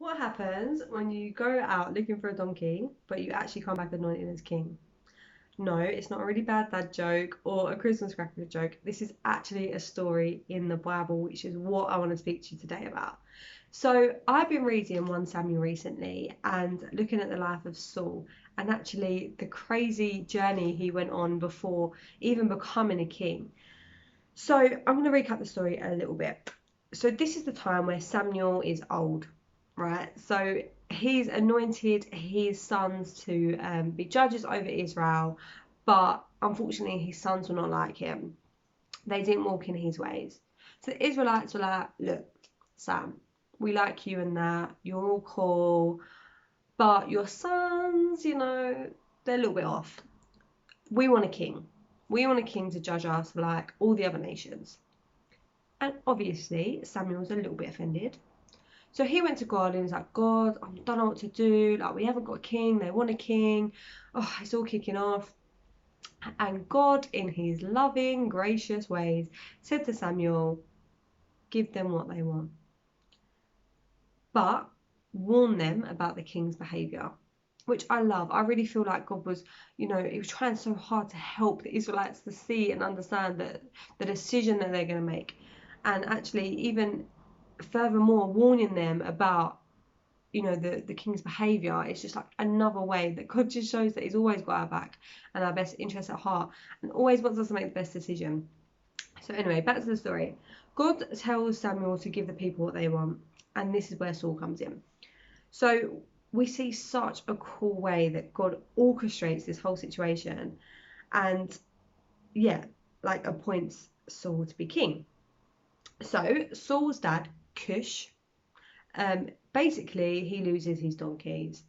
What happens when you go out looking for a donkey, but you actually come back anointed as king? No, it's not a really bad dad joke or a Christmas cracker joke. This is actually a story in the Bible, which is what I want to speak to you today about. So, I've been reading 1 Samuel recently and looking at the life of Saul and actually the crazy journey he went on before even becoming a king. So, I'm going to recap the story a little bit. So, this is the time where Samuel is old, right? So, he's anointed his sons to be judges over Israel, but unfortunately, his sons were not like him. They didn't walk in his ways. So, the Israelites were like, look, Sam, we like you and that, you're all cool, but your sons, they're a little bit off. We want a king. We want a king to judge us like all the other nations. And obviously, Samuel's a little bit offended. So he went to God and he's like, God, I don't know what to do. Like, we haven't got a king. They want a king. Oh, it's all kicking off. And God, in his loving, gracious ways, said to Samuel, give them what they want. But warn them about the king's behaviour, which I love. I really feel like God was, he was trying so hard to help the Israelites to see and understand that the decision that they're going to make. And actually, even furthermore, warning them about the king's behaviour. It's just like another way that God just shows that he's always got our back and our best interests at heart and always wants us to make the best decision. So anyway, back to the story. God tells Samuel to give the people what they want, and this is where Saul comes in. So we see such a cool way that God orchestrates this whole situation and like appoints Saul to be king. So Saul's dad, Cush, basically, he loses his donkeys.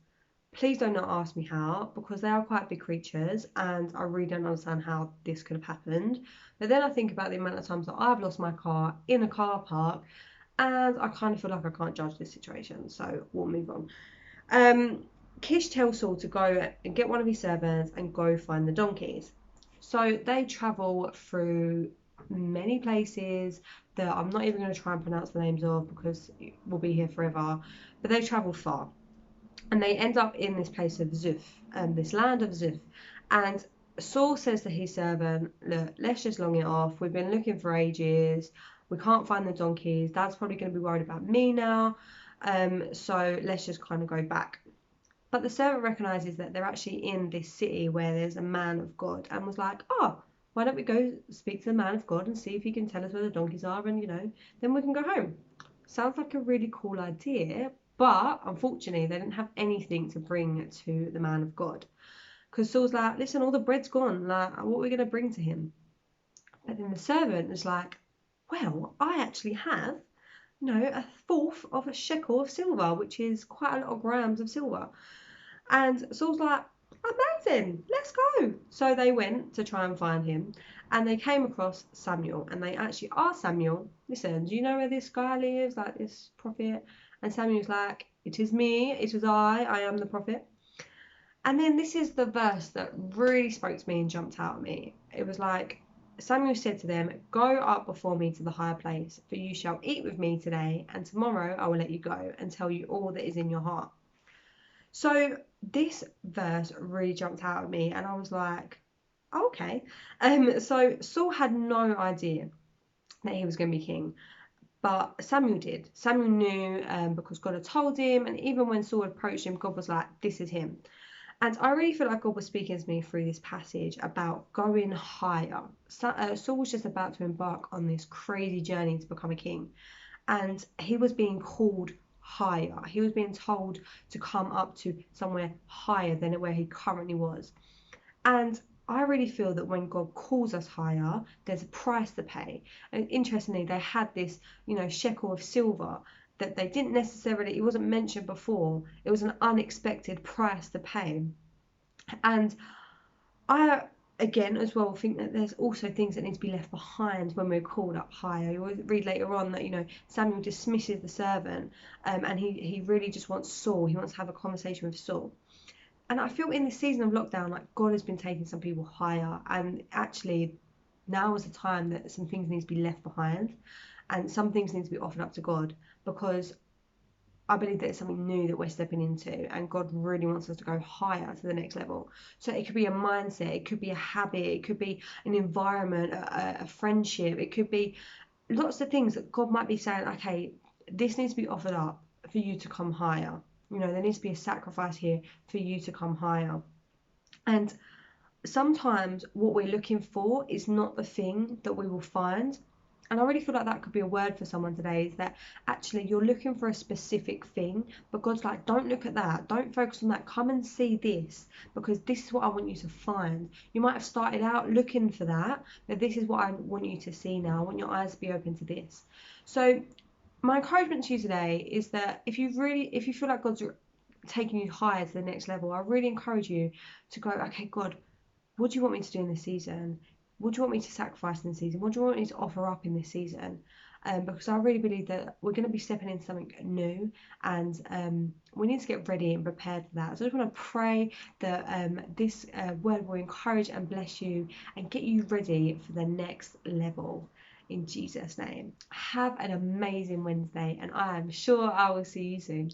Please do not ask me how, because they are quite big creatures, and I really don't understand how this could have happened. But then I think about the amount of times that I've lost my car in a car park, and I kind of feel like I can't judge this situation, so we'll move on. Kish tells Saul to go and get one of his servants and go find the donkeys. So they travel through many places that I'm not even going to try and pronounce the names of because we'll be here forever. But they travel far and they end up in this place of Zuph, this land of Zuph. And Saul says to his servant, look, let's just long it off. We've been looking for ages. We can't find the donkeys. Dad's probably going to be worried about me now. So let's just kind of go back. But the servant recognises that they're actually in this city where there's a man of God and was like, oh, why don't we go speak to the man of God and see if he can tell us where the donkeys are and, then we can go home. Sounds like a really cool idea, but unfortunately they didn't have anything to bring to the man of God. Because Saul's like, listen, all the bread's gone. Like, what are we going to bring to him? But then the servant was like, well, I actually have, a fourth of a shekel of silver, which is quite a lot of grams of silver. And Saul's like, amazing, let's go. So they went to try and find him and they came across Samuel and they actually asked Samuel, listen, do you know where this guy lives, like this prophet? And Samuel's like, it is me, it is I am the prophet. And then this is the verse that really spoke to me and jumped out at me. It was like, Samuel said to them, go up before me to the higher place, for you shall eat with me today, and tomorrow I will let you go and tell you all that is in your heart. So this verse really jumped out at me, and I was like, okay. So Saul had no idea that he was going to be king, but Samuel did. Samuel knew because God had told him, and even when Saul approached him, God was like, this is him. And I really feel like God was speaking to me through this passage about going higher. Saul was just about to embark on this crazy journey to become a king, and he was being called higher. He was being told to come up to somewhere higher than where he currently was. And I really feel that when God calls us higher, there's a price to pay. And interestingly, they had this, shekel of silver that they didn't necessarily, it wasn't mentioned before. It was an unexpected price to pay. And I, again, as well, think that there's also things that need to be left behind when we're called up higher. You'll read later on that, Samuel dismisses the servant and he really just wants Saul. He wants to have a conversation with Saul. And I feel in this season of lockdown, like God has been taking some people higher. And actually, now is the time that some things need to be left behind and some things need to be offered up to God because I believe that it's something new that we're stepping into, and God really wants us to go higher to the next level. So it could be a mindset, it could be a habit, it could be an environment, a friendship, it could be lots of things that God might be saying, okay, this needs to be offered up for you to come higher. You know, there needs to be a sacrifice here for you to come higher. And sometimes what we're looking for is not the thing that we will find. And I really feel like that could be a word for someone today, is that actually you're looking for a specific thing, but God's like, don't look at that, don't focus on that, come and see this, because this is what I want you to find. You might have started out looking for that, but this is what I want you to see now. I want your eyes to be open to this. So my encouragement to you today is that if you feel like God's taking you higher to the next level, I really encourage you to go, okay, God, what do you want me to do in this season? What do you want me to sacrifice in this season? What do you want me to offer up in this season? Because I really believe that we're going to be stepping into something new, and we need to get ready and prepared for that. So I just want to pray that this word will encourage and bless you and get you ready for the next level. In Jesus' name. Have an amazing Wednesday, and I am sure I will see you soon.